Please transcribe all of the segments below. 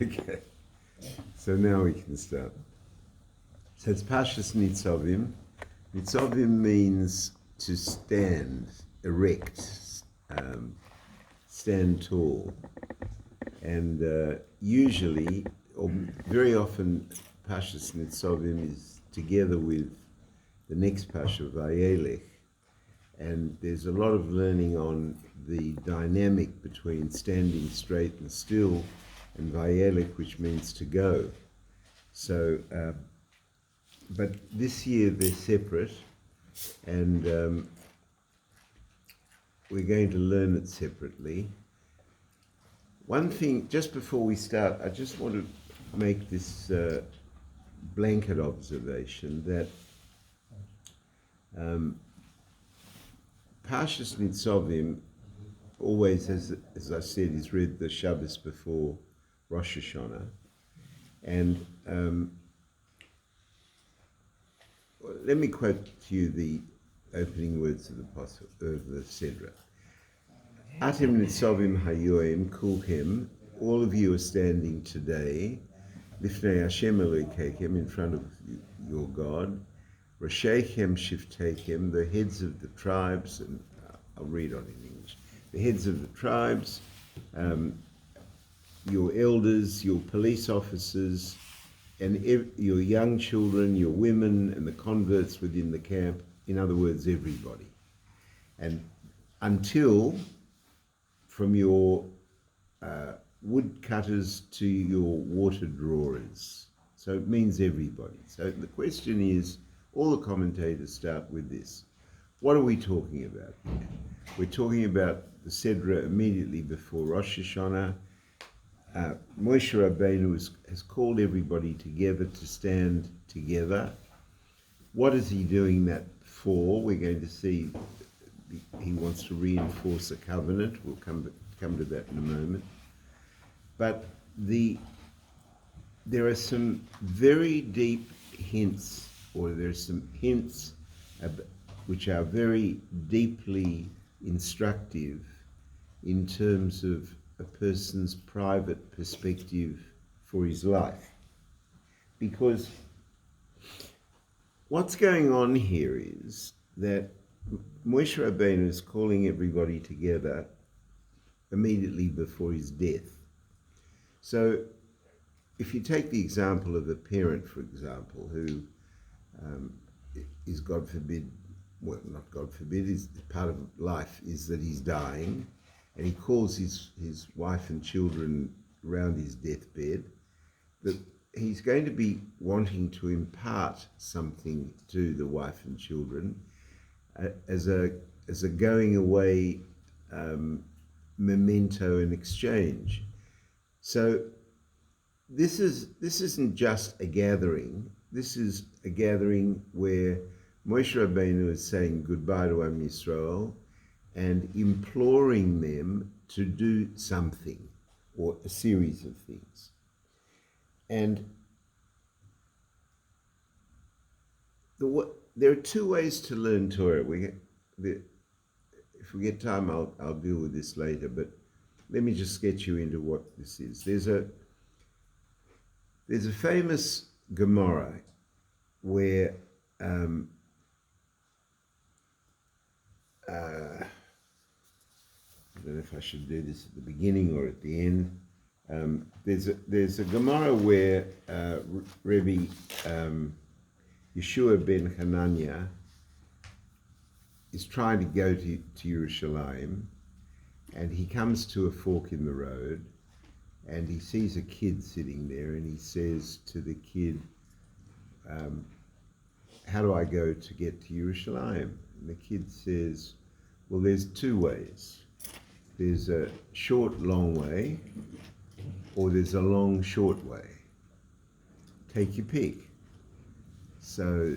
Okay, so now we can start. So it's Parshat NITZAVIM. NITZAVIM means to stand, erect, stand tall. And usually, or very often, Parshat NITZAVIM is together with the next Parsha, Vayelech. And there's a lot of learning on the dynamic between standing straight and still and Vayelech, which means to go. So, but this year they're separate, and we're going to learn it separately. One thing, just before we start, I just want to make this blanket observation that Parshat NITZAVIM always, as I said, is read the Shabbos before Rosh Hashanah. And let me quote to you the opening words of the Sedra. Atem nitzavim hayoim kulchem, all of you are standing today, lifnei Hashem Elokeichem, in front of your God, Rashechem Shiftechem, the heads of the tribes, and I'll read on in English, the heads of the tribes, your elders, your police officers, and your young children, your women, and the converts within the camp, in other words, everybody. And until, from your woodcutters to your water drawers. So it means everybody. So the question is, all the commentators start with this. What are we talking about here? We're talking about the Sedra immediately before Rosh Hashanah. Moshe Rabbeinu has called everybody together to stand together. What is he doing that for? We're going to see he wants to reinforce a covenant. We'll come to that in a moment. But there are some very deep hints, or there's some hints which are very deeply instructive in terms of a person's private perspective for his life. Because what's going on here is that Moshe Rabbeinu is calling everybody together immediately before his death. So if you take the example of a parent, for example, who is, God forbid, well, not God forbid, is part of life is that he's dying, and he calls his wife and children around his deathbed, that he's going to be wanting to impart something to the wife and children as a going away memento in exchange. So this isn't just a gathering. This is a gathering where Moshe Rabbeinu is saying goodbye to Am Yisrael and imploring them to do something, or a series of things. And there are two ways to learn Torah. If we get time, I'll deal with this later, but let me just sketch you into what this is. There's a famous Gemara where I don't know if I should do this at the beginning or at the end. There's a Gemara where Rebbe Yeshua ben Hanania is trying to go to Yerushalayim, and he comes to a fork in the road, and he sees a kid sitting there, and he says to the kid, how do I go to get to Yerushalayim? And the kid says, well, there's two ways. There's a short, long way, or there's a long, short way. Take your pick. So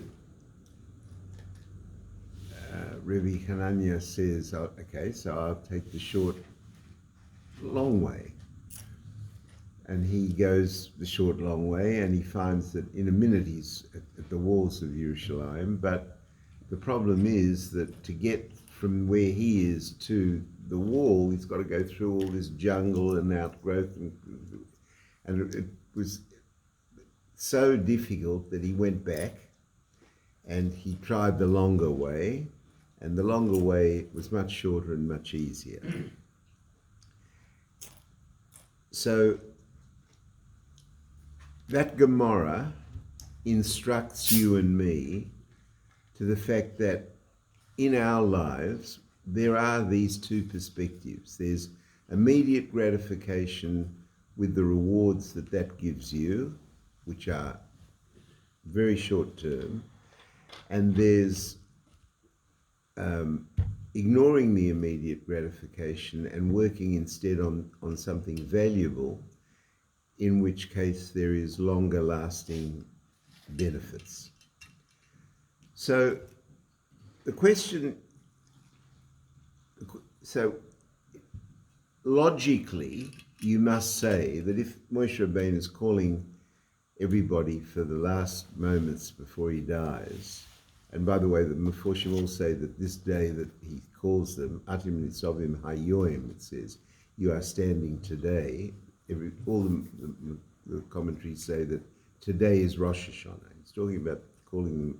Rebbe Hanania says, okay, so I'll take the short, long way. And he goes the short, long way, and he finds that in a minute he's at the walls of Yerushalayim. But the problem is that to get from where he is to the wall, he's got to go through all this jungle and outgrowth. And it was so difficult that he went back and he tried the longer way, and the longer way was much shorter and much easier. So that Gemara instructs you and me to the fact that in our lives there are these two perspectives. There's immediate gratification with the rewards that gives you, which are very short term, and there's ignoring the immediate gratification and working instead on something valuable, in which case there is longer lasting benefits. So the question, so logically, you must say that if Moshe Rabbeinu is calling everybody for the last moments before he dies, and by the way, the Meforshim all say that this day that he calls them, Atim NITZAVIM Hayoim, it says, you are standing today. All the commentaries say that today is Rosh Hashanah. He's talking about calling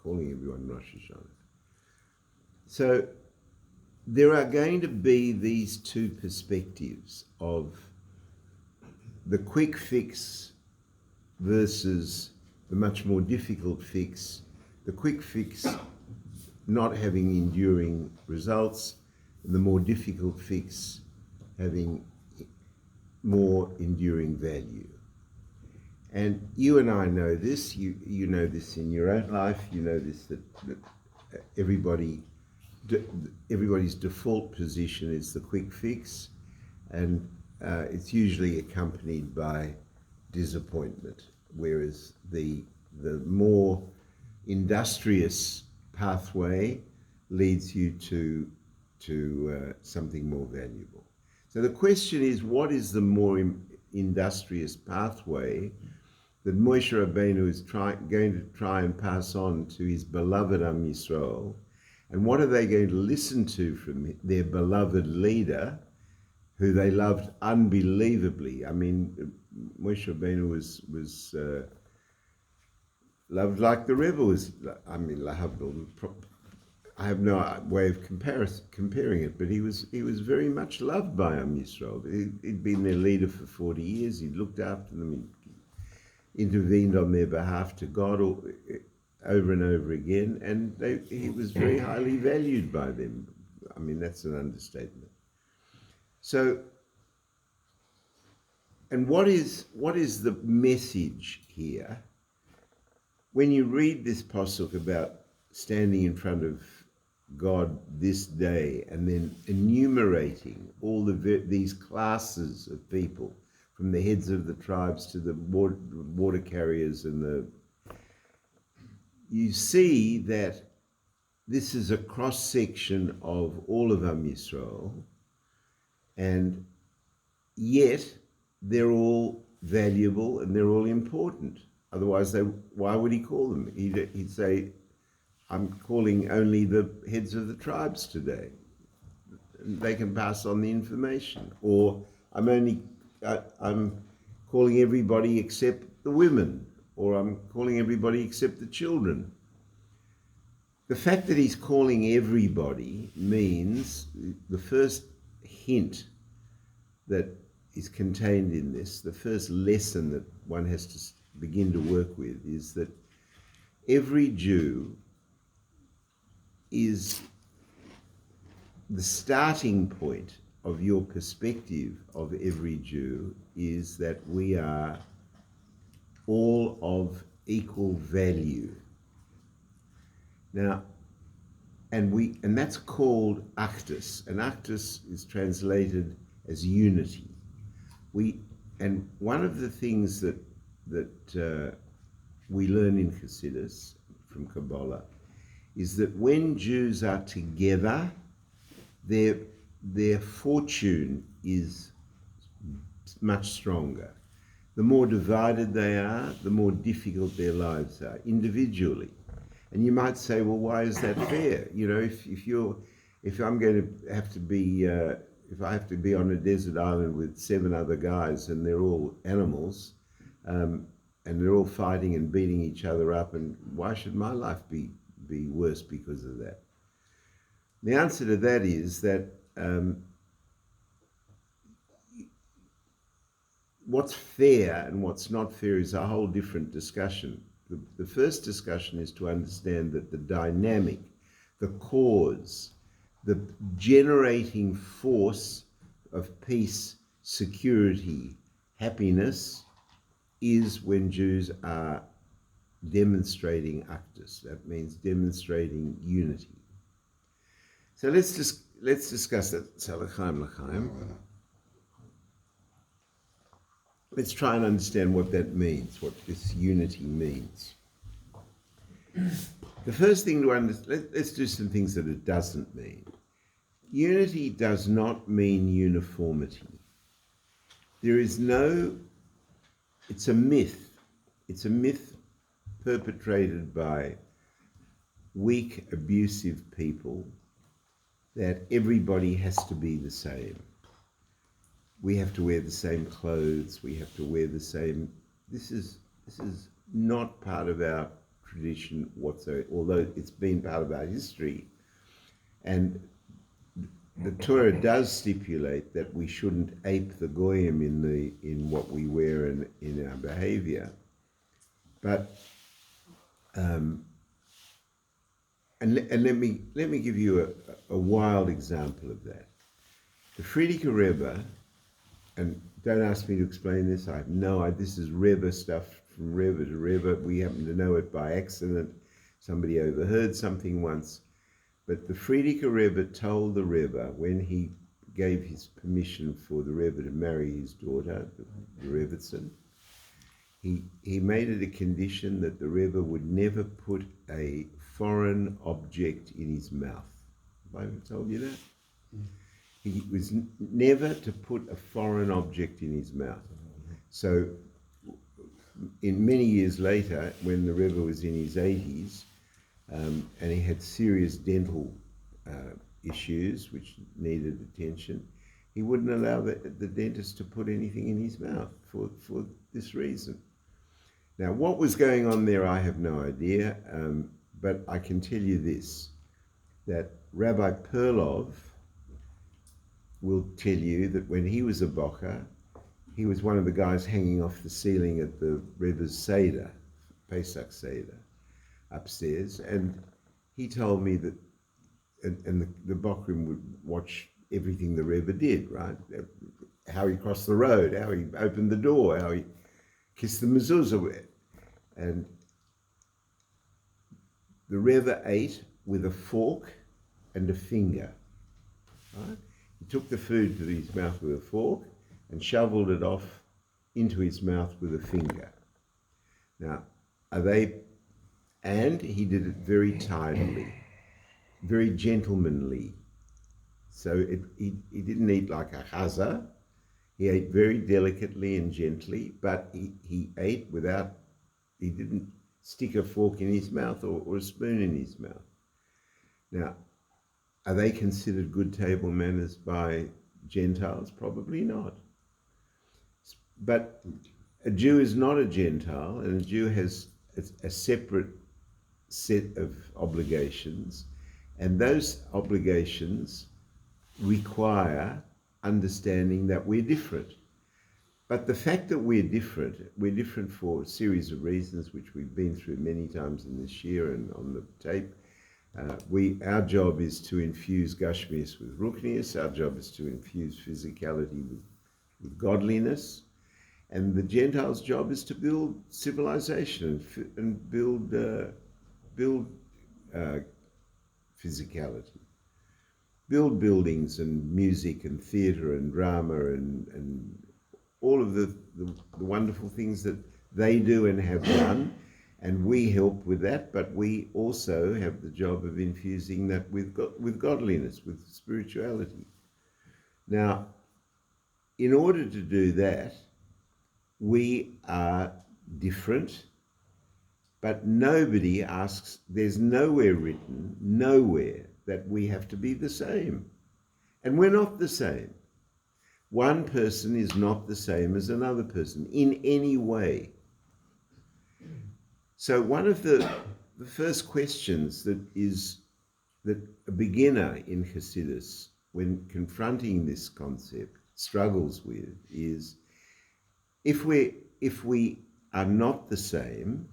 everyone Rosh Hashanah. So there are going to be these two perspectives of the quick fix versus the much more difficult fix. The quick fix not having enduring results, and the more difficult fix having more enduring value. And you and I know this, you know this in your own life, you know this, that everybody's default position is the quick fix, and it's usually accompanied by disappointment, whereas the more industrious pathway leads you to something more valuable. So the question is, what is the more industrious pathway that Moshe Rabbeinu is going to try and pass on to his beloved Am Yisrael, and what are they going to listen to from their beloved leader, who they loved unbelievably? I mean, Moshe Rabbeinu was loved like the Rebbe was. I mean, I have no way of comparing it, but he was very much loved by Am Yisrael. He'd been their leader for 40 years. He'd looked after them. He intervened on their behalf to God over and over again, and he was very highly valued by them. I mean, that's an understatement. So, and what is the message here? When you read this pasuk about standing in front of God this day and then enumerating all these classes of people, from the heads of the tribes to the water carriers, you see that this is a cross-section of all of Am Yisrael, and yet they're all valuable and they're all important. Otherwise, why would he call them? He'd say, I'm calling only the heads of the tribes today. They can pass on the information. Or I'm calling everybody except the women. Or I'm calling everybody except the children. The fact that he's calling everybody means the first hint that is contained in this, the first lesson that one has to begin to work with, is that every Jew is the starting point of your perspective of every Jew, is that we are all of equal value. Now, and that's called actus, and actus is translated as unity. And one of the things that we learn in Chassidus from Kabbalah is that when Jews are together, their fortune is much stronger. The more divided they are, the more difficult their lives are individually. And you might say, well, why is that fair? You know, if I'm going to have to be if I have to be on a desert island with 7 other guys and they're all animals, and they're all fighting and beating each other up, and why should my life be worse because of that? The answer to that is that what's fair and what's not fair is a whole different discussion. The first discussion is to understand that the dynamic, the cause, the generating force of peace, security, happiness is when Jews are demonstrating actus. That means demonstrating unity. So let's discuss that. Let's try and understand what that means, what this unity means. The first thing to understand, let's do some things that it doesn't mean. Unity does not mean uniformity. There is no, it's a myth. It's a myth perpetrated by weak, abusive people that everybody has to be the same. We have to wear the same clothes. We have to wear the same. This is not part of our tradition whatsoever, although it's been part of our history. And the Torah does stipulate that we shouldn't ape the goyim in what we wear and in our behavior. But and let me give you a wild example of that. The Frierdiker Rebbe, and don't ask me to explain this, I have no idea. This is Rebbe stuff from Rebbe to Rebbe. We happen to know it by accident. Somebody overheard something once. But the Frierdiker Rebbe told the Rebbe, when he gave his permission for the Rebbe to marry his daughter, the Rebbetzin, he made it a condition that the Rebbe would never put a foreign object in his mouth. Have I ever told you that? He was never to put a foreign object in his mouth. So in many years later, when the Rebbe was in his 80s, and he had serious dental issues which needed attention, he wouldn't allow the dentist to put anything in his mouth for this reason. Now, what was going on there, I have no idea, but I can tell you this, that Rabbi Perlov will tell you that when he was a bocher, he was one of the guys hanging off the ceiling at the Rebbe's Seder, Pesach Seder, upstairs, and he told me that, and the bochrim would watch everything the Rebbe did, right? How he crossed the road, how he opened the door, how he kissed the mezuzah, and the Rebbe ate with a fork and a finger, right? He took the food to his mouth with a fork and shoveled it off into his mouth with a finger. Now, and he did it very tidily, very gentlemanly. So he didn't eat like a chaza. He ate very delicately and gently, but he ate without, he didn't stick a fork in his mouth or a spoon in his mouth. Now, are they considered good table manners by Gentiles? Probably not. But a Jew is not a Gentile, and a Jew has a separate set of obligations, and those obligations require understanding that we're different. But the fact that we're different for a series of reasons, which we've been through many times in this year and on the tape. Our job is to infuse Gashmius with Ruchnius. Our job is to infuse physicality with godliness. And the Gentiles' job is to build civilization and build physicality. Build buildings and music and theatre and drama and all of the wonderful things that they do and have done. And we help with that, but we also have the job of infusing that with godliness, with spirituality. Now, in order to do that, we are different, but nobody asks, there's nowhere written, nowhere, that we have to be the same. And we're not the same. One person is not the same as another person in any way. So one of the first questions that a beginner in Hasidus, when confronting this concept, struggles with is, if we are not the same,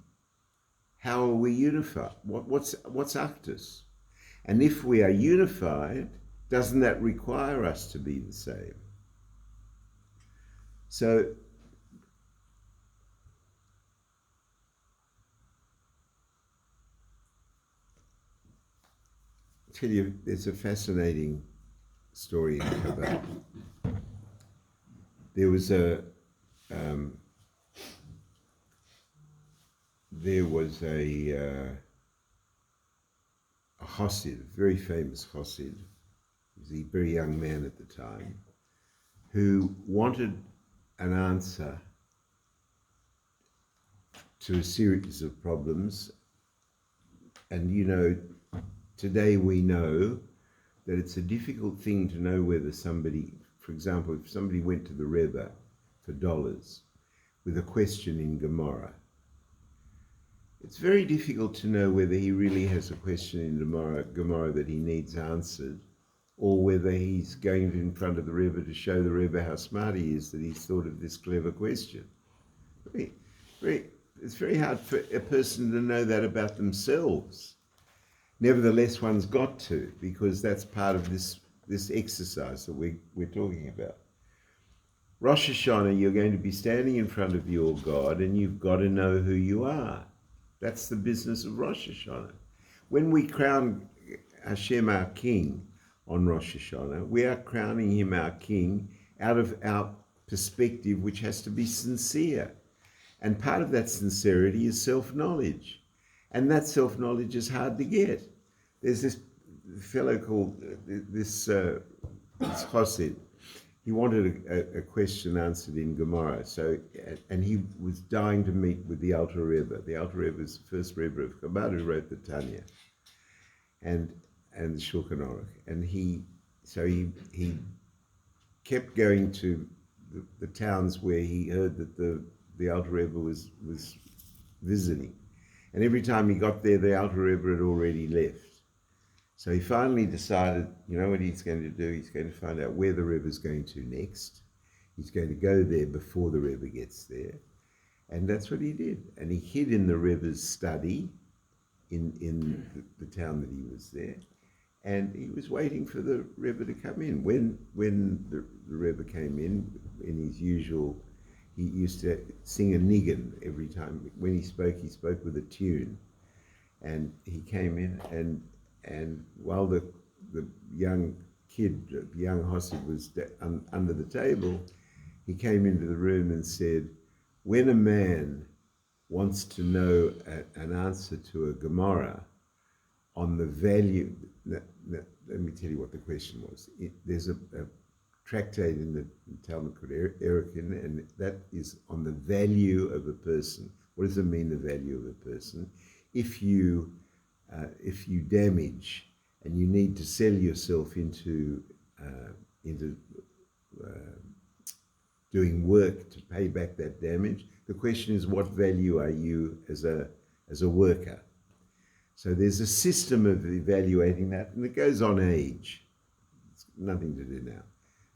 how are we unified? What's Actus? And if we are unified, doesn't that require us to be the same? So I'll tell you, there's a fascinating story in Kabbalah. There was a Chassid, a very famous Chassid. He was a very young man at the time, who wanted an answer to a series of problems. And today we know that it's a difficult thing to know whether somebody, for example, if somebody went to the Rebbe for dollars with a question in Gemara, it's very difficult to know whether he really has a question in Gemara that he needs answered, or whether he's going in front of the Rebbe to show the Rebbe how smart he is that he's thought of this clever question. It's very hard for a person to know that about themselves. Nevertheless, one's got to, because that's part of this exercise that we're talking about. Rosh Hashanah, you're going to be standing in front of your God, and you've got to know who you are. That's the business of Rosh Hashanah. When we crown Hashem our King on Rosh Hashanah, we are crowning him our King out of our perspective, which has to be sincere. And part of that sincerity is self-knowledge. And that self-knowledge is hard to get. There's this fellow called, this Chassid. He wanted a question answered in Gemara. And he was dying to meet with the Alter Rebbe. The Alter Rebbe is the first Rebbe of Chabad who wrote the Tanya and the Shulchan Aruch. And he kept going to the towns where he heard that the Alter Rebbe was visiting. And every time he got there, the Alter Rebbe had already left. So he finally decided, you know what he's going to do? He's going to find out where the Rebbe's going to next. He's going to go there before the Rebbe gets there. And that's what he did. And he hid in the Rebbe's study in the town that he was there. And he was waiting for the Rebbe to come in. When the Rebbe came in his usual, he used to sing a niggun every time. When he spoke with a tune. And he came in, and while the young Hossid was under the table, he came into the room and said, when a man wants to know an answer to a Gemara on the value, let me tell you what the question was. There's a tractate in the Talmud called Erekin, and that is on the value of a person. What does it mean, the value of a person? If you damage and you need to sell yourself into doing work to pay back that damage, the question is, what value are you as a worker? So there's a system of evaluating that, and it goes on age. It's nothing to do now.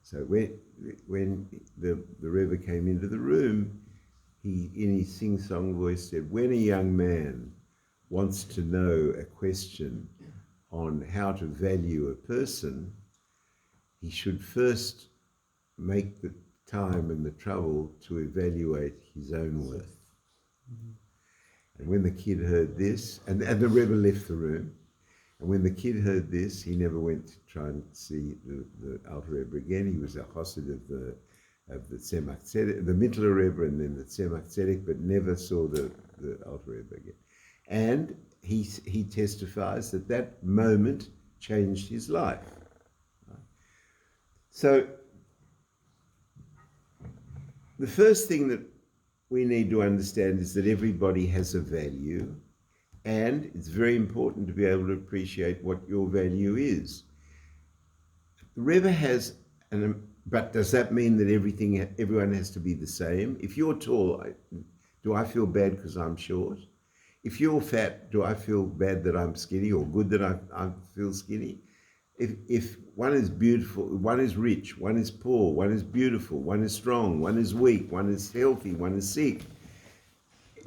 So when the Rebbe came into the room, he, in his sing-song voice, said, when a young man wants to know a question on how to value a person, he should first make the time and the trouble to evaluate his own worth. Mm-hmm. And when the kid heard this, and the Rebbe left the room, and when the kid heard this, he never went to try and see the Alter Rebbe again. He was a Chassid of the Tzemach Tzedek, the Mittler Rebbe, and then the Tzemach Tzedek, but never saw the Alter Rebbe again. And he testifies that moment changed his life. Right? So the first thing that we need to understand is that everybody has a value, and it's very important to be able to appreciate what your value is. The Rebbe has a But does that mean that everyone has to be the same? If you're tall, do I feel bad because I'm short? If you're fat, do I feel bad that I'm skinny, or good that I feel skinny? If one is beautiful, one is rich, one is poor, one is beautiful, one is strong, one is weak, one is healthy, one is sick.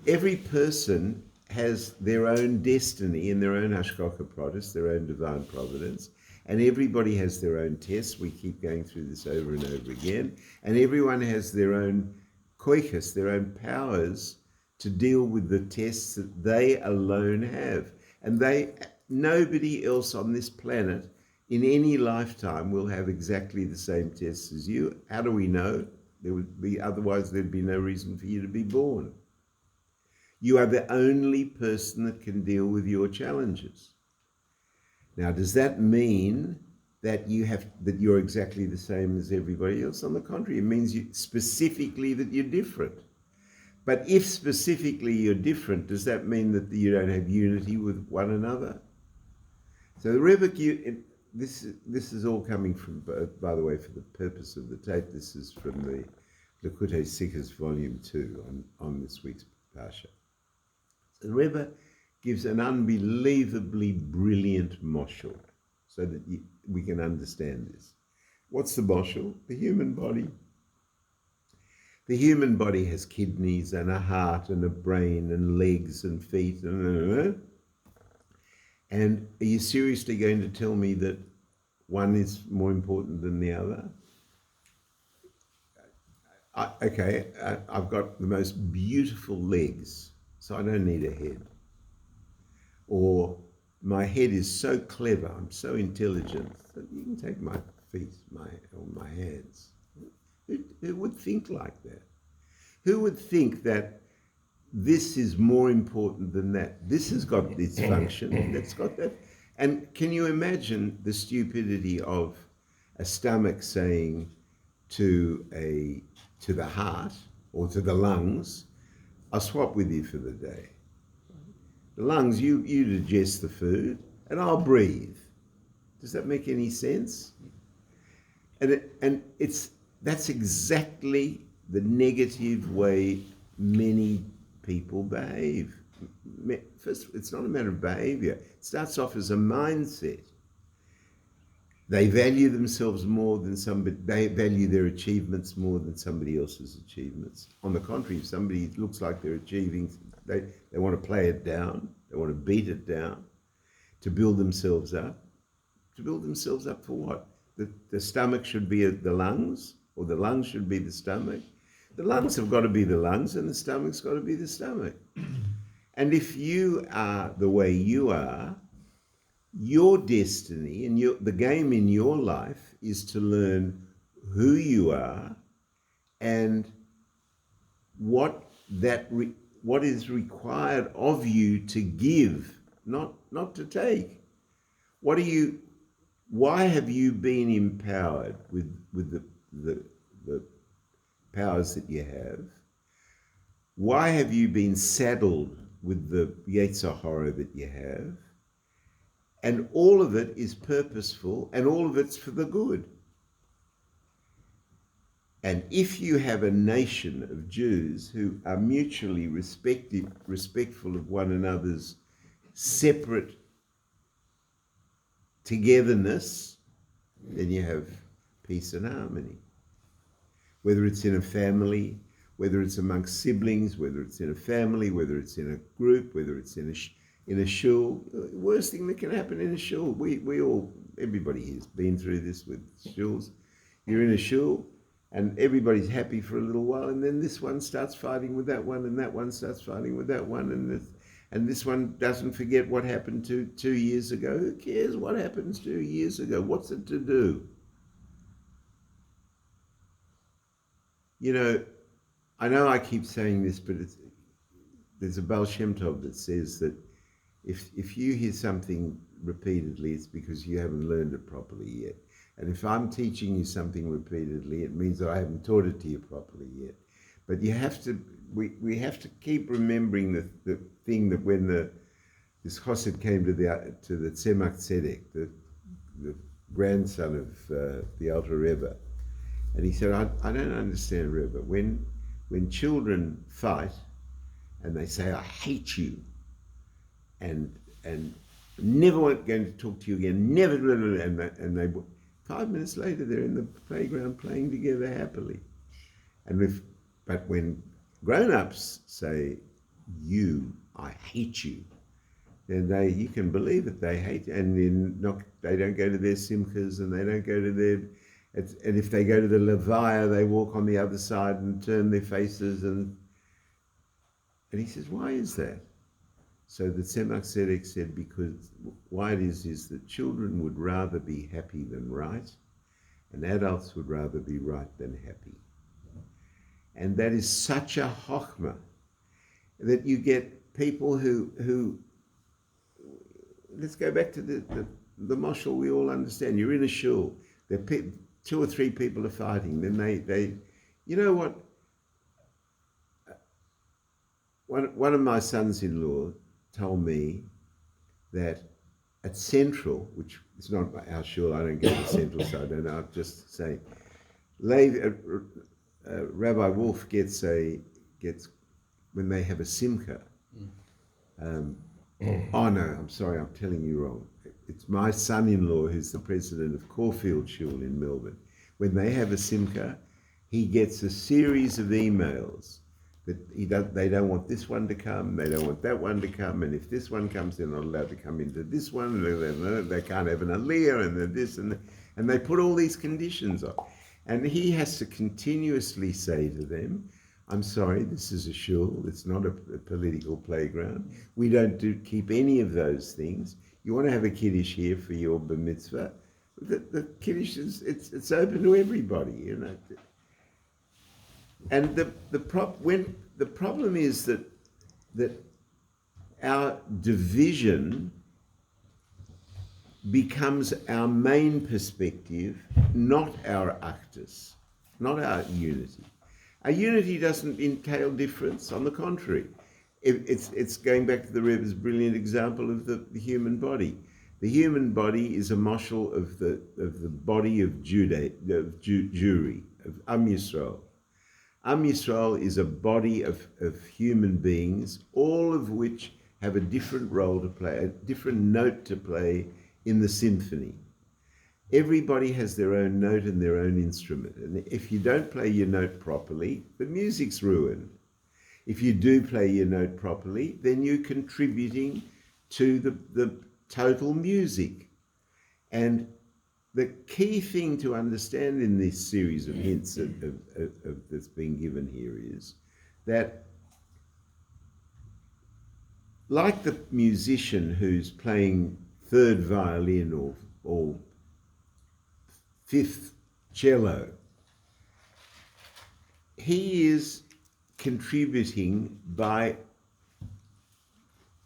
Every person has their own destiny and their own hashgacha pratis, their own divine providence, and everybody has their own tests. We keep going through this over and over again, and everyone has their own koiches, their own powers to deal with the tests that they alone have. And nobody else on this planet in any lifetime will have exactly the same tests as you. How do we know? Otherwise there'd be no reason for you to be born. You are the only person that can deal with your challenges. Now, does that mean that you're exactly the same as everybody else? On the contrary, it means specifically that you're different. But if specifically you're different, does that mean that you don't have unity with one another? So the Rebbe, this is all coming from, by the way, for the purpose of the tape, this is from the Likutei Sikhs Volume 2 on this week's Parshat. So the Rebbe gives an unbelievably brilliant moshel so that we can understand this. What's the moshel? The human body. The human body has kidneys and a heart and a brain and legs and feet and are you seriously going to tell me that one is more important than the other? I've got the most beautiful legs, so I don't need a head. Or my head is so clever, I'm so intelligent that you can take my feet, or my hands. Who would think like that? Who would think that this is more important than that? This has got its function, that's got that. And can you imagine the stupidity of a stomach saying to the heart or to the lungs, I'll swap with you for the day. The lungs, you digest the food and I'll breathe. Does that make any sense? And that's exactly the negative way many people behave. First, it's not a matter of behavior. It starts off as a mindset. They value themselves more than somebody, they value their achievements more than somebody else's achievements. On the contrary, if somebody looks like they're achieving, they want to play it down, they want to beat it down, to build themselves up. To build themselves up for what? The stomach should be the lungs, or the lungs should be the stomach. The lungs have got to be the lungs, and the stomach's got to be the stomach. And if you are the way you are, your destiny and the game in your life is to learn who you are and what is required of you to give, not to take. Why have you been empowered with the powers that you have? Why have you been saddled with the Yetzer Hara that you have? And all of it is purposeful, and all of it's for the good. And if you have a nation of Jews who are mutually respectful of one another's separate togetherness, then you have peace and harmony. Whether it's in a family, whether it's amongst siblings, whether it's in a family, whether it's in a group, whether it's in a shul. The worst thing that can happen in a shul, everybody here's been through this with shuls. You're in a shul and everybody's happy for a little while, and then this one starts fighting with that one, and that one starts fighting with that one, and this one doesn't forget what happened 2 years ago. Who cares what happens 2 years ago? What's it to do? You know I keep saying this, but there's a Baal Shem Tov that says that if you hear something repeatedly, it's because you haven't learned it properly yet. And if I'm teaching you something repeatedly, it means that I haven't taught it to you properly yet. But we have to keep remembering the thing that when this Chassid came to the Tzemach Tzedek, the grandson of the Alter Rebbe, And he said, I don't understand, Rebbe. When children fight and they say, I hate you, and never going to talk to you again, never, and they 5 minutes later they're in the playground playing together happily. But when grown-ups say, I hate you, then you can believe it, they hate, and they don't go to their simchas, and they don't go to their, and if they go to the levaya, they walk on the other side and turn their faces, and he says, why is that? So the Tzemach Tzedek said, because why it is that children would rather be happy than right, and adults would rather be right than happy. And that is such a chokhmah that you get people who let's go back to the mashal we all understand. You're in a shul, two or three people are fighting, then they you know what? One of my sons-in-law told me that at Central, which is not our shul, I don't go to Central, so I don't know, I'm just saying, Rabbi Wolf gets when they have a simcha. Oh no, I'm sorry, I'm telling you wrong. It's my son-in-law who's the president of Caulfield Shul in Melbourne. When they have a simcha, he gets a series of emails that they don't want this one to come, they don't want that one to come, and if this one comes, they're not allowed to come into this one, they can't have an aliyah, and this, and they put all these conditions on. And he has to continuously say to them, I'm sorry, this is a shul, it's not a political playground. We don't keep any of those things. You want to have a kiddush here for your bar mitzvah, the kiddush it's open to everybody, you know. And the problem is that our division becomes our main perspective, not our actus, not our unity. Our unity doesn't entail difference. On the contrary, it's going back to the Rebbe's brilliant example of the human body. The human body is a mashal of the body of Jewry, of Am Yisrael. Am Yisrael is a body of human beings, all of which have a different role to play, a different note to play in the symphony. Everybody has their own note and their own instrument. And if you don't play your note properly, the music's ruined. If you do play your note properly, then you're contributing to the total music. And the key thing to understand in this series of hints that's being given here is that, like the musician who's playing third violin or fifth cello, he is contributing by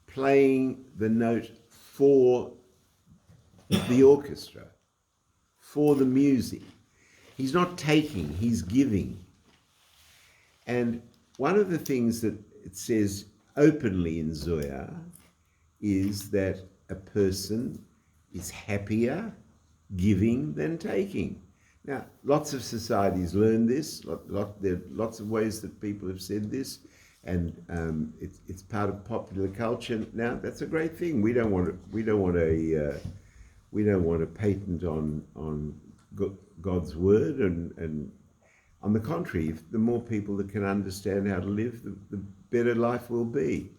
playing the note for the orchestra, for the music. He's not taking, he's giving. And one of the things that it says openly in Zohar is that a person is happier giving than taking. Now, lots of societies learn this. There are lots of ways that people have said this, and it's part of popular culture. Now, that's a great thing. We don't want a patent on God's word, and on the contrary, the more people that can understand how to live, the better life will be.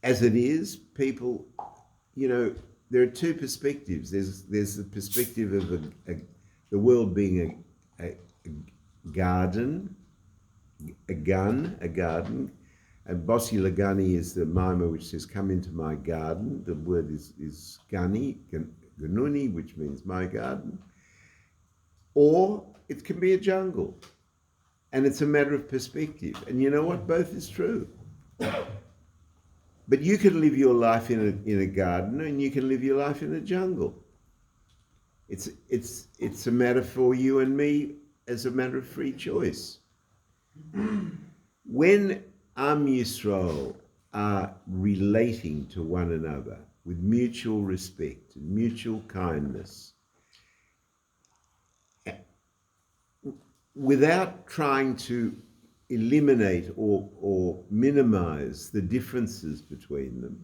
As it is, people, there are two perspectives. There's the perspective of the world being a garden, a garden. And Bossi Lagani is the mimer which says, come into my garden. The word is Gani, Ganuni, which means my garden. Or it can be a jungle. And it's a matter of perspective. And you know what? Both is true. But you can live your life in a garden, and you can live your life in a jungle. It's a matter for you and me as a matter of free choice. When Am Yisrael are relating to one another with mutual respect and mutual kindness, without trying to eliminate or minimize the differences between them,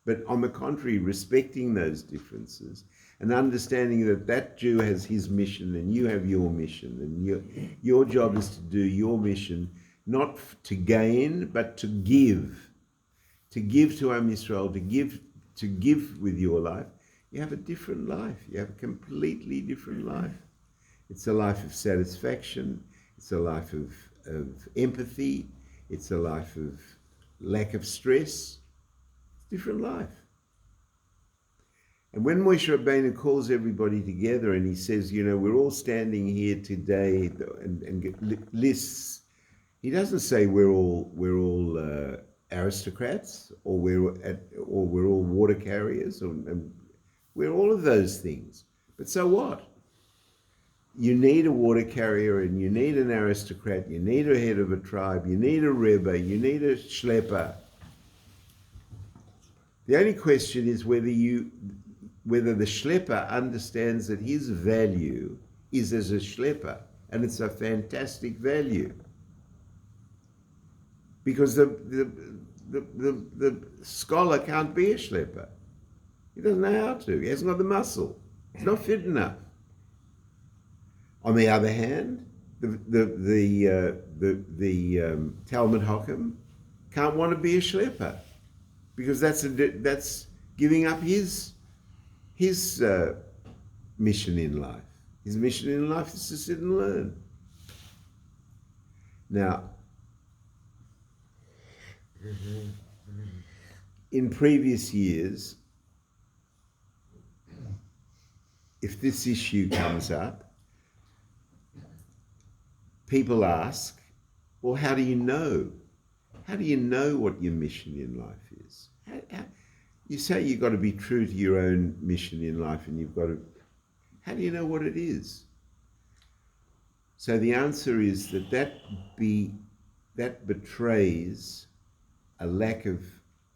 but on the contrary, respecting those differences and understanding that that Jew has his mission and you have your mission, and your job is to do your mission, not to gain, but to give to Am Yisrael, to give with your life. You have a different life. You have a completely different life. It's a life of satisfaction. It's a life of empathy. It's a life of lack of stress. It's a different life. And when Moshe Rabbeinu calls everybody together and he says, we're all standing here today, and lists, he doesn't say we're all aristocrats, or we're all water carriers, and we're all of those things. But so what? You need a water carrier, and you need an aristocrat, you need a head of a tribe, you need a rebbe, you need a shlepper. The only question is whether the shlepper understands that his value is as a shlepper, and it's a fantastic value. Because the scholar can't be a shlepper. He doesn't know how to. He hasn't got the muscle. It's not fit enough. On the other hand, the Talmud Hocham can't want to be a shlepper, because that's giving up his mission in life. His mission in life is to sit and learn. Now, in previous years, if this issue comes up, people ask, well, how do you know? How do you know what your mission in life is? You say you've got to be true to your own mission in life, and how do you know what it is? So the answer is that betrays a lack of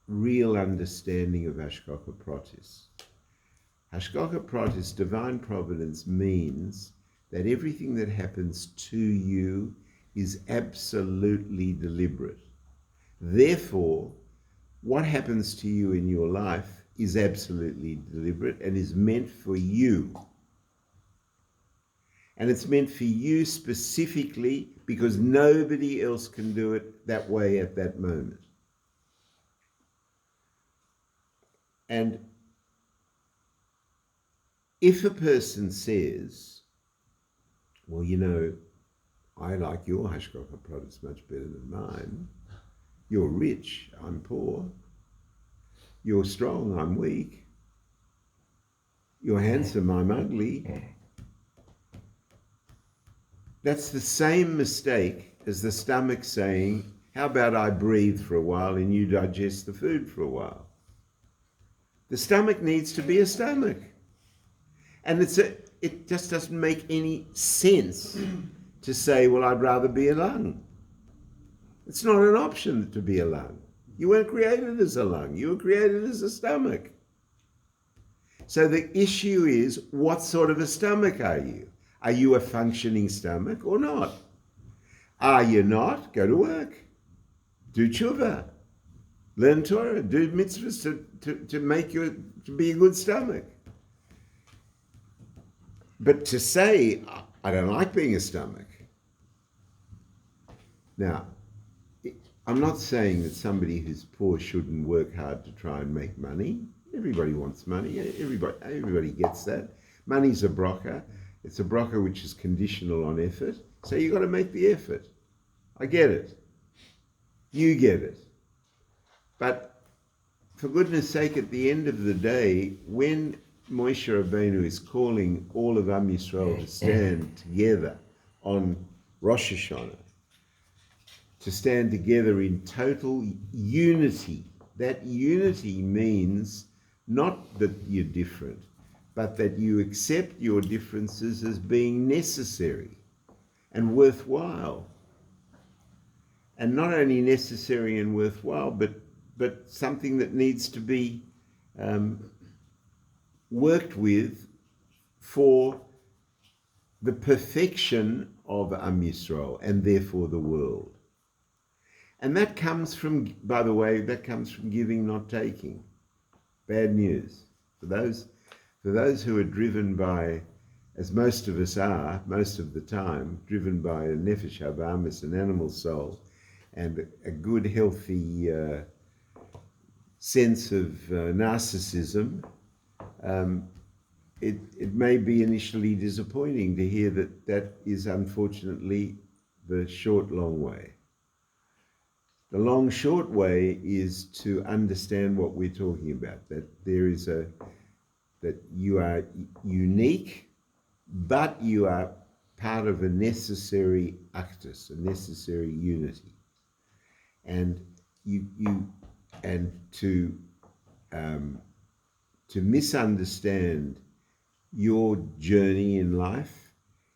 real understanding of Hashgacha Pratis. Hashgacha Pratis, divine providence, means that everything that happens to you is absolutely deliberate. Therefore, what happens to you in your life is absolutely deliberate and is meant for you. And it's meant for you specifically, because nobody else can do it that way at that moment. And if a person says, well, I like your Hashgacha Pratis much better than mine. You're rich, I'm poor. You're strong, I'm weak. You're handsome, I'm ugly. That's the same mistake as the stomach saying, how about I breathe for a while and you digest the food for a while? The stomach needs to be a stomach. And it just doesn't make any sense to say, well, I'd rather be a lung. It's not an option to be a lung. You weren't created as a lung. You were created as a stomach. So the issue is, what sort of a stomach are you? Are you a functioning stomach or not? Are you not? Go to work. Do tshuva. Learn Torah. Do mitzvahs to be a good stomach. But to say, I don't like being a stomach. Now, I'm not saying that somebody who's poor shouldn't work hard to try and make money. Everybody wants money. Everybody gets that. Money's a bracha. It's a bracha which is conditional on effort. So you've got to make the effort. I get it. You get it. But for goodness sake, at the end of the day, when Moshe Rabbeinu is calling all of Am Yisrael to stand together on Rosh Hashanah, to stand together in total unity. That unity means not that you're different, but that you accept your differences as being necessary and worthwhile. And not only necessary and worthwhile, but something that needs to be worked with for the perfection of Am Yisrael, and therefore the world. And that comes from, by the way, that comes from giving, not taking. Bad news. For those who are driven by, as most of us are, most of the time, driven by a nefesh habamis, an animal soul, and a good, healthy sense of narcissism, it may be initially disappointing to hear that that is unfortunately the short, long way. The long, short way is to understand what we're talking about, that that you are unique, but you are part of a necessary actus, a necessary unity. And to misunderstand your journey in life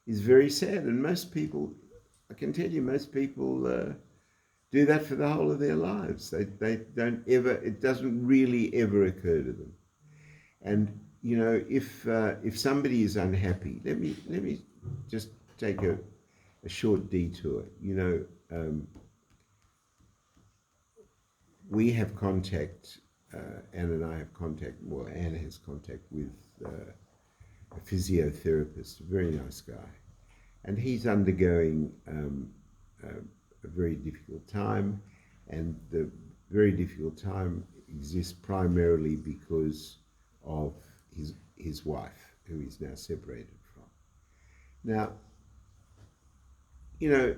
is very sad. And most people, I can tell you, most people do that for the whole of their lives. They don't ever, it doesn't really ever occur to them. And you know, if somebody is unhappy, let me just take a short detour. You know, we have contact, Anne and I have contact, well, Anne has contact with a physiotherapist, a very nice guy. And he's undergoing a very difficult time, and the very difficult time exists primarily because of his wife, who he's now separated from. Now, you know,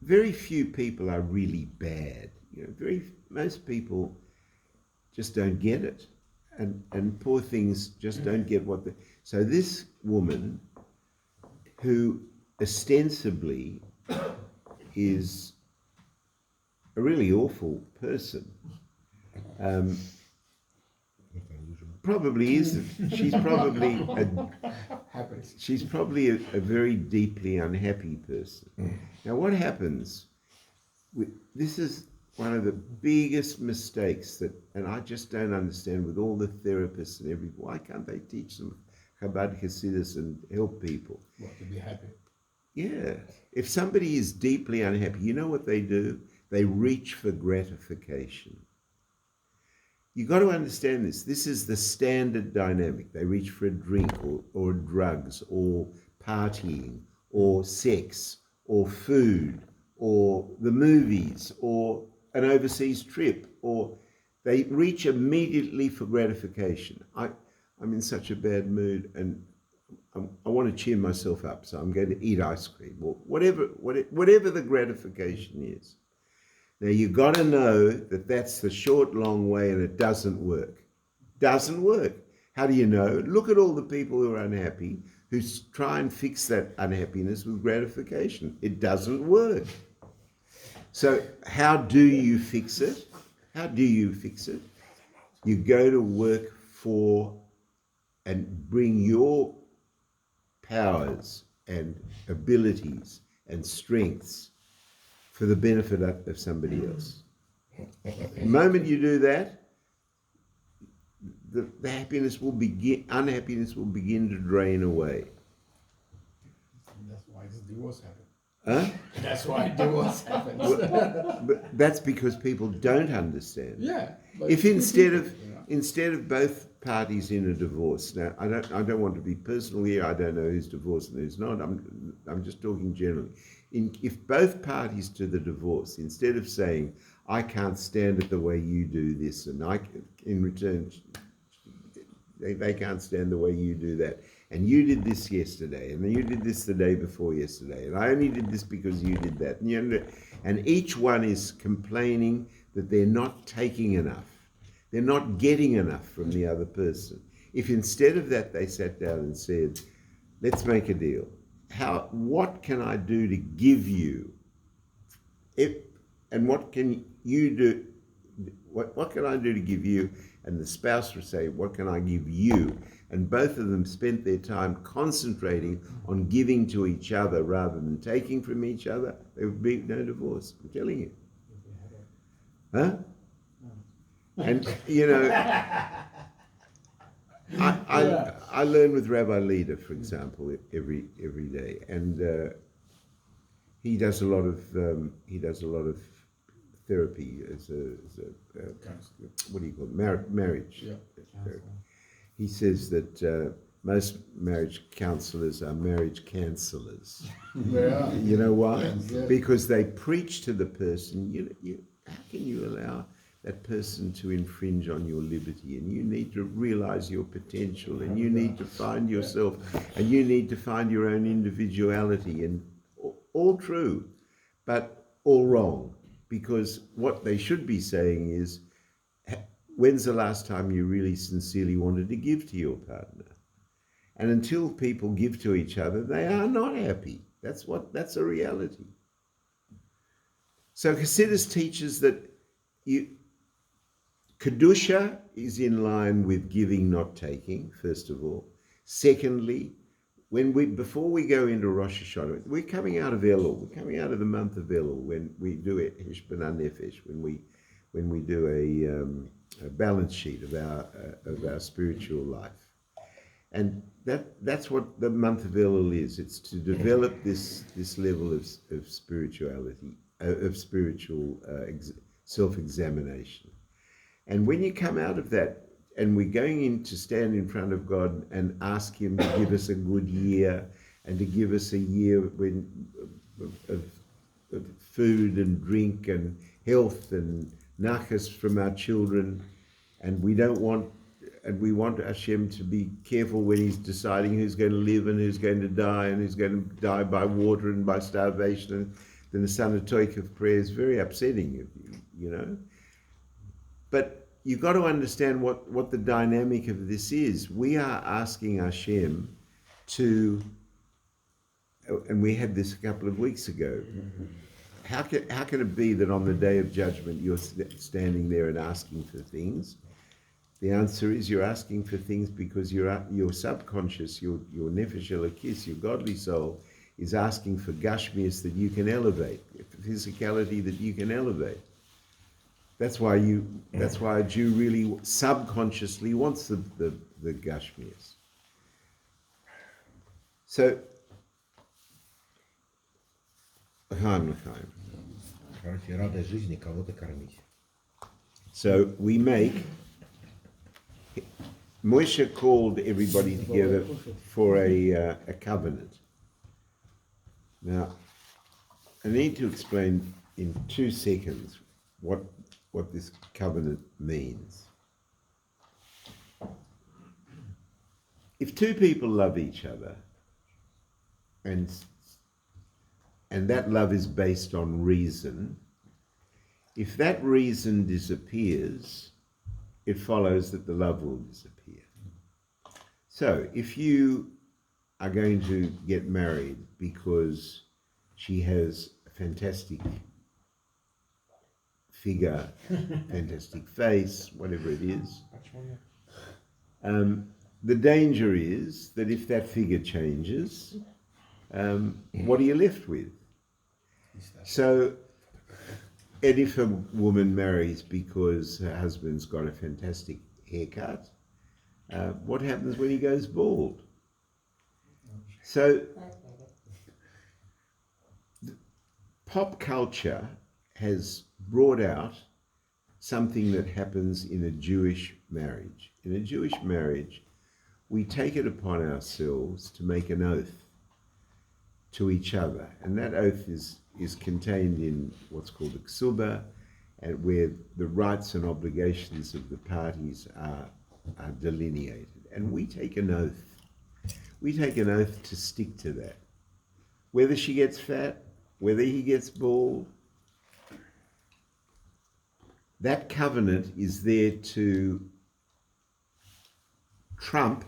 very few people are really bad. You know, most people just don't get it, and poor things just don't get what they. So this woman, who ostensibly is a really awful person, probably isn't. She's probably a very deeply unhappy person. Now, what happens? This is one of the biggest mistakes that, and I just don't understand with all the therapists and everything. Why can't they teach them Chabad Hasidus and help people? Well, to be happy. Yeah. If somebody is deeply unhappy, you know what they do? They reach for gratification. You've got to understand this. This is the standard dynamic. They reach for a drink or drugs or partying or sex or food or the movies or an overseas trip, or they reach immediately for gratification. I'm in such a bad mood and I want to cheer myself up, so I'm going to eat ice cream or whatever the gratification is. Now, you've got to know that that's the short, long way, and it doesn't work. Doesn't work. How do you know? Look at all the people who are unhappy, who try and fix that unhappiness with gratification. It doesn't work. So how do you fix it? How do you fix it? You go to work for and bring your powers and abilities and strengths for the benefit of somebody else. The moment you do that, the unhappiness will begin to drain away. That's why this divorce happened. Huh? That's why divorce happens. But that's because people don't understand. Yeah. If instead of both parties in a divorce, now I don't want to be personal here. I don't know who's divorced and who's not. I'm just talking generally. If both parties to the divorce, instead of saying, I can't stand it the way you do this, and in return, they can't stand the way you do that, and you did this yesterday, and then you did this the day before yesterday, and I only did this because you did that, and each one is complaining that they're not taking enough, they're not getting enough from the other person. If instead of that they sat down and said, let's make a deal. What can I do to give you? And what can you do? What can I do to give you? And the spouse would say, what can I give you? And both of them spent their time concentrating on giving to each other rather than taking from each other. There would be no divorce. I'm telling you. Huh? And, you know, I learn with Rabbi Leder, for example, every day, and he does a lot of therapy as a what do you call it? Marriage. Yeah. Therapy. He says that most marriage counselors are marriage cancellers. Yeah. You know why? Yes. Because they preach to the person. How can you allow that person to infringe on your liberty? And you need to realize your potential, and you need to find yourself, and you need to find your own individuality, and all true, but all wrong. Because what they should be saying is, when's the last time you really sincerely wanted to give to your partner? And until people give to each other, they are not happy. That's a reality. So Hasidus teaches that Kedusha is in line with giving, not taking, first of all. Secondly, before we go into Rosh Hashanah, we're coming out of Elul. We're coming out of the month of Elul when we do it, Hishbana Nefesh, when we do a balance sheet of our spiritual life. And that's what the month of Elul is. It's to develop this level of spirituality, of spiritual self-examination. And when you come out of that, and we're going in to stand in front of God and ask Him to give us a good year, and to give us a year of food and drink and health and nachas from our children, and we want Hashem to be careful when He's deciding who's going to live and who's going to die, and who's going to die by water and by starvation. And then the son of Toik of prayer is very upsetting, you know. But you've got to understand what the dynamic of this is. We are asking Hashem to, and we had this a couple of weeks ago, how can it be that on the day of judgment you're standing there and asking for things? The answer is you're asking for things because your subconscious, your nefesh elokis, your godly soul, is asking for gashmias that you can elevate, physicality that you can elevate. That's why a Jew really subconsciously wants the gashmias. So, l'chaim. Короче, радость жизни кого-то кормить. So we make. Moshe called everybody together for a covenant. Now, I need to explain in 2 seconds what this covenant means. If 2 people love each other, and that love is based on reason, if that reason disappears, it follows that the love will disappear. So if you are going to get married because she has a fantastic figure, fantastic face, whatever it is, the danger is that if that figure changes, what are you left with? So, and if a woman marries because her husband's got a fantastic haircut, what happens when he goes bald? So, pop culture has brought out something that happens in a Jewish marriage. In a Jewish marriage, we take it upon ourselves to make an oath to each other, and that oath is contained in what's called a ksuba, and where the rights and obligations of the parties are delineated. And we take an oath. We take an oath to stick to that. Whether she gets fat, whether he gets bald, that covenant is there to trump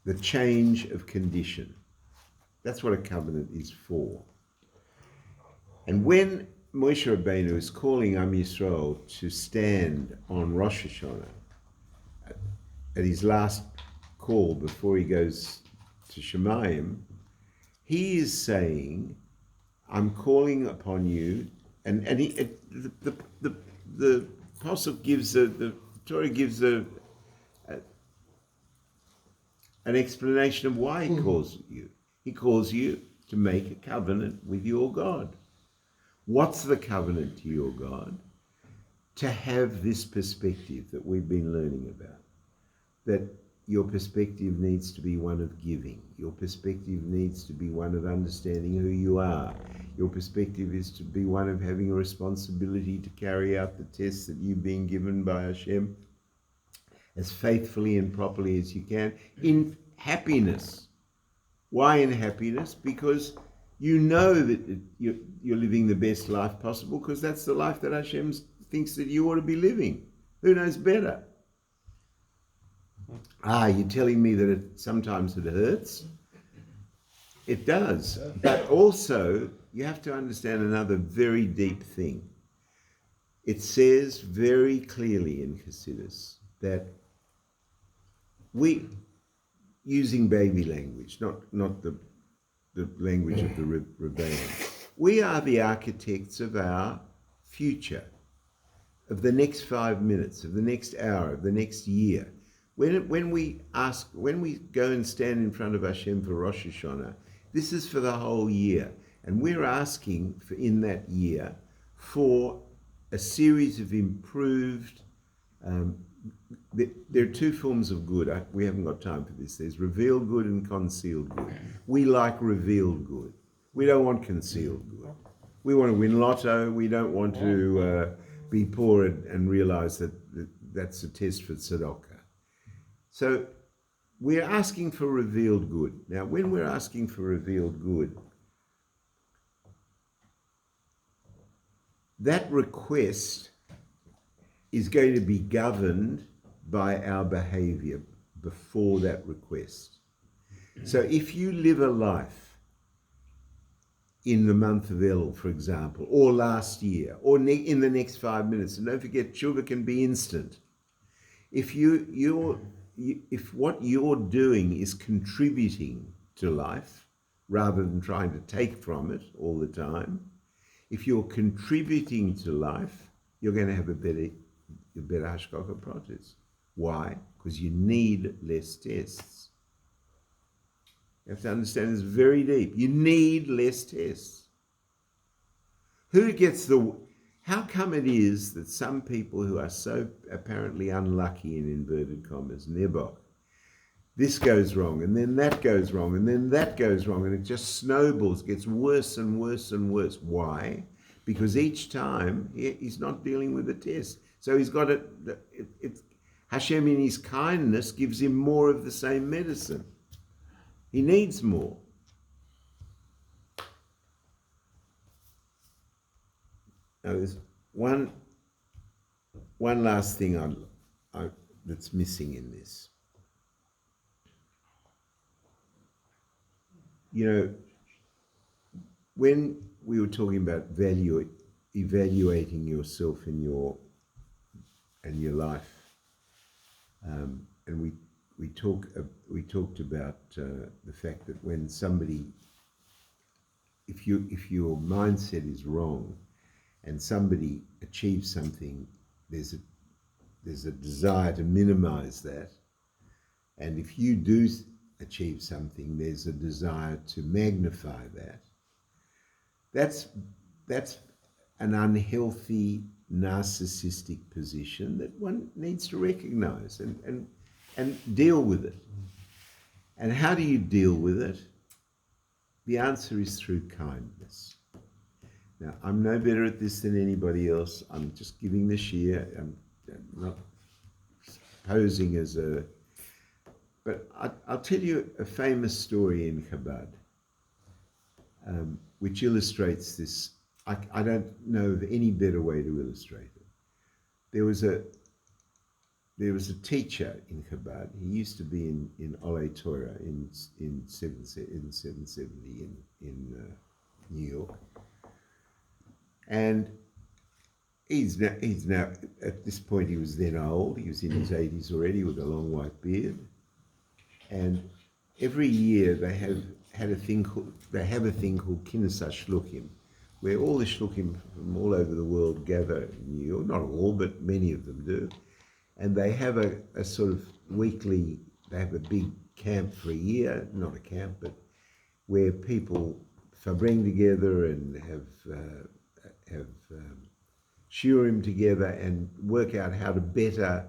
the change of condition. That's what a covenant is for. And when Moshe Rabbeinu is calling Am Yisrael to stand on Rosh Hashanah, at his last call before he goes to Shemayim, he is saying, I'm calling upon you, and the Pasuk gives the Torah gives an explanation of why he calls you. He calls you to make a covenant with your God. What's the covenant to your God? To have this perspective that we've been learning about, that your perspective needs to be one of giving. Your perspective needs to be one of understanding who you are. Your perspective is to be one of having a responsibility to carry out the tests that you've been given by Hashem as faithfully and properly as you can in happiness. Why in happiness? Because you know that you're living the best life possible, because that's the life that Hashem thinks that you ought to be living. Who knows better? You're telling me that sometimes it hurts? It does. But also, you have to understand another very deep thing. It says very clearly in Chassidus that we, using baby language, not the language of the rebellion, we are the architects of our future, of the next 5 minutes, of the next hour, of the next year. When we go and stand in front of Hashem for Rosh Hashanah, this is for the whole year. And we're asking for, in that year, for a series of improved, there are two forms of good. We haven't got time for this. There's revealed good and concealed good. We like revealed good. We don't want concealed good. We want to win lotto. We don't want to be poor and realize that that's a test for tzedakah. So we're asking for revealed good. Now, when we're asking for revealed good, that request is going to be governed by our behavior before that request. So if you live a life in the month of Elul, for example, or last year, or in the next 5 minutes, and don't forget, tshuva can be instant. If if what you're doing is contributing to life rather than trying to take from it all the time, if you're contributing to life, you're going to have a better hashgacha pratis. Why? Because you need less tests. You have to understand this very deep. You need less tests. How come it is that some people who are so apparently unlucky, in inverted commas, nebach, this goes wrong, and then that goes wrong, and then that goes wrong, and it just snowballs, gets worse and worse and worse. Why? Because each time he's not dealing with a test. So he's got Hashem in his kindness gives him more of the same medicine. He needs more. Now, there's one last thing that's missing in this. You know, when we were talking about evaluating yourself in your life, and we talked about the fact that when somebody, if your mindset is wrong, and somebody achieves something, there's a desire to minimize that. And if you do achieve something, there's a desire to magnify that. That's an unhealthy, narcissistic position that one needs to recognize and deal with it. And how do you deal with it? The answer is through kindness. Now, I'm no better at this than anybody else. I'm just giving the shir. I'm not posing as a... But I'll tell you a famous story in Chabad, which illustrates this. I don't know of any better way to illustrate it. There was a teacher in Chabad. He used to be in Olei Torah in 770 in New York. And he's now, at this point, he was then old. He was in his 80s already with a long white beard. And every year they have a thing called Kinus HaShluchim, where all the shluchim from all over the world gather in New York. Not all, but many of them do. And they have a sort of weekly, they have a big camp for a year, not a camp, but where people fabring together and have shiurim together and work out how to better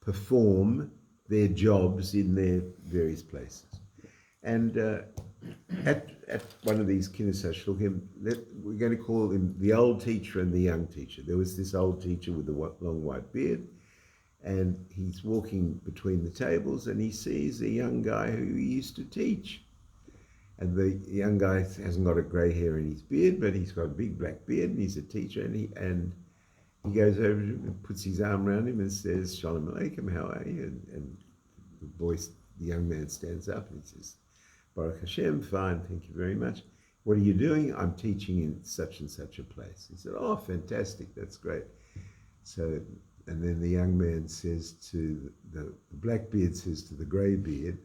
perform their jobs in their various places. And at one of these Kinnisah Shulchan, we're going to call him the old teacher and the young teacher. There was this old teacher with the long white beard, and he's walking between the tables and he sees a young guy who he used to teach. And the young guy hasn't got a grey hair in his beard, but he's got a big black beard, and he's a teacher, and he goes over to him and puts his arm around him and says, "Shalom Aleichem, how are you?" And the young man stands up and he says, "Baruch Hashem, fine, thank you very much. What are you doing?" "I'm teaching in such and such a place." He said, "Oh, fantastic, that's great." So, and then the young man says to the black beard says to the grey beard,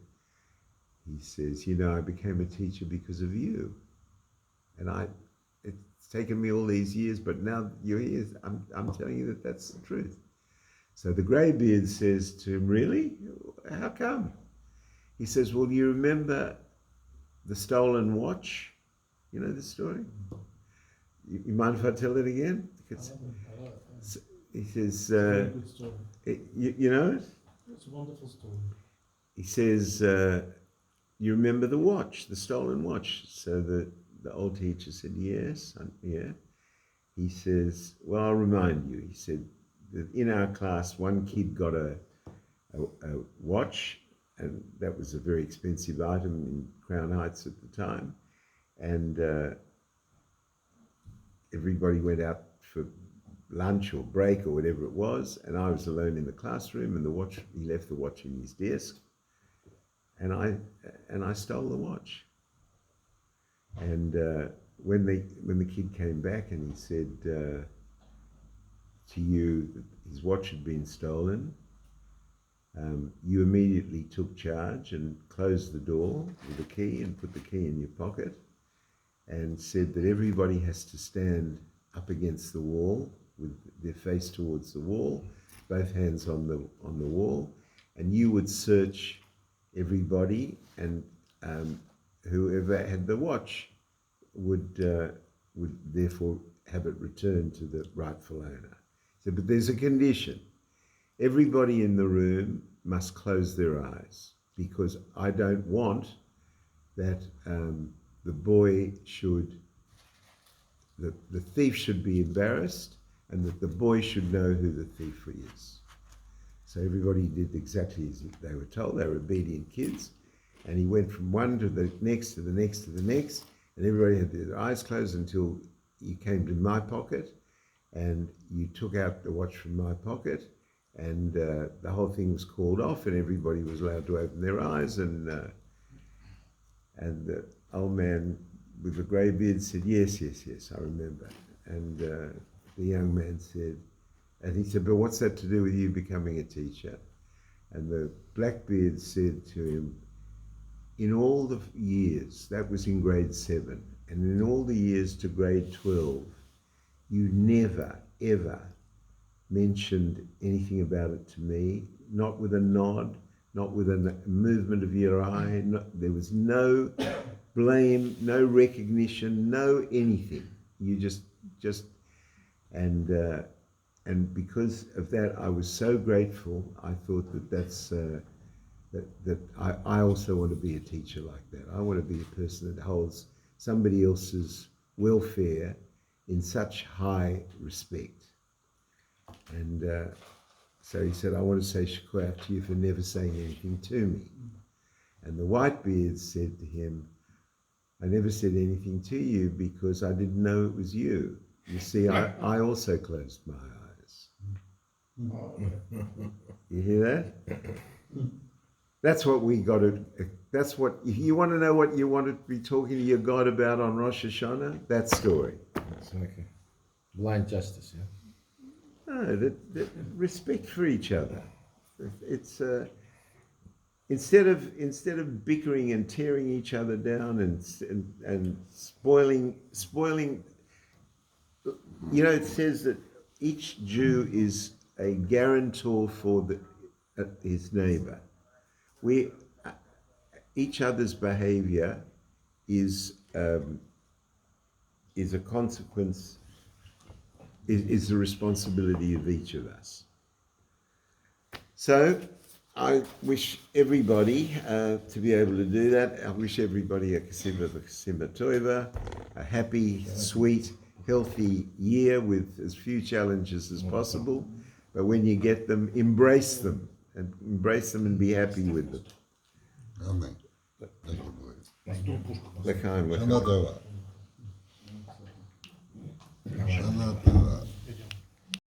he says, "You know, I became a teacher because of you. And it's taken me all these years, but now you're here, I'm telling you that that's the truth." So the grey beard says to him, "Really? How come?" He says, "Well, you remember the stolen watch? You know the story? You mind if I tell it again?" Because he says, Very good story. you know it? It's a wonderful story. He says, "You remember the watch, the stolen watch?" So the old teacher said, "Yes, yeah." He says, "Well, I'll remind you." He said that in our class, one kid got a watch, and that was a very expensive item in Crown Heights at the time. And everybody went out for lunch or break or whatever it was, and I was alone in the classroom, and he left the watch in his desk. And I stole the watch. And when the kid came back and he said to you that his watch had been stolen, you immediately took charge and closed the door with a key and put the key in your pocket and said that everybody has to stand up against the wall with their face towards the wall, both hands on the wall, and you would search everybody, and whoever had the watch would therefore have it returned to the rightful owner. So, but there's a condition. Everybody in the room must close their eyes, because I don't want that the thief should be embarrassed, and that the boy should know who the thief is. So everybody did exactly as they were told. They were obedient kids. And he went from one to the next, to the next, to the next. And everybody had their eyes closed until you came to my pocket. And you took out the watch from my pocket. And the whole thing was called off, and everybody was allowed to open their eyes. And the old man with the grey beard said, yes, I remember. And the young man said, and he said, "But what's that to do with you becoming a teacher?" And the Blackbeard said to him, "In all the years," that was in grade 7, "and in all the years to grade 12, you never, ever mentioned anything about it to me, not with a nod, not with a movement of your eye. There was no blame, no recognition, no anything. You just and because of that, I was so grateful. I thought that I also want to be a teacher like that. I want to be a person that holds somebody else's welfare in such high respect." And so he said, "I want to say shkoyach to you for never saying anything to me." And the Whitebeard said to him, "I never said anything to you because I didn't know it was you. You see, I also closed my eyes." You hear that? That's what we got to, that's what, if you want to know what you want to be talking to your God about on Rosh Hashanah, that story. It's like a blind justice, yeah? No, that respect for each other. It's instead of bickering and tearing each other down and spoiling. You know, it says that each Jew is a guarantor for his neighbor. Each other's behavior is is a consequence, is the responsibility of each of us. So I wish everybody to be able to do that. I wish everybody a Ksimba Toiva, a happy, sweet, healthy year with as few challenges as possible. But when you get them, embrace them and be happy with them. Amen. L'chaim, Shana Tova.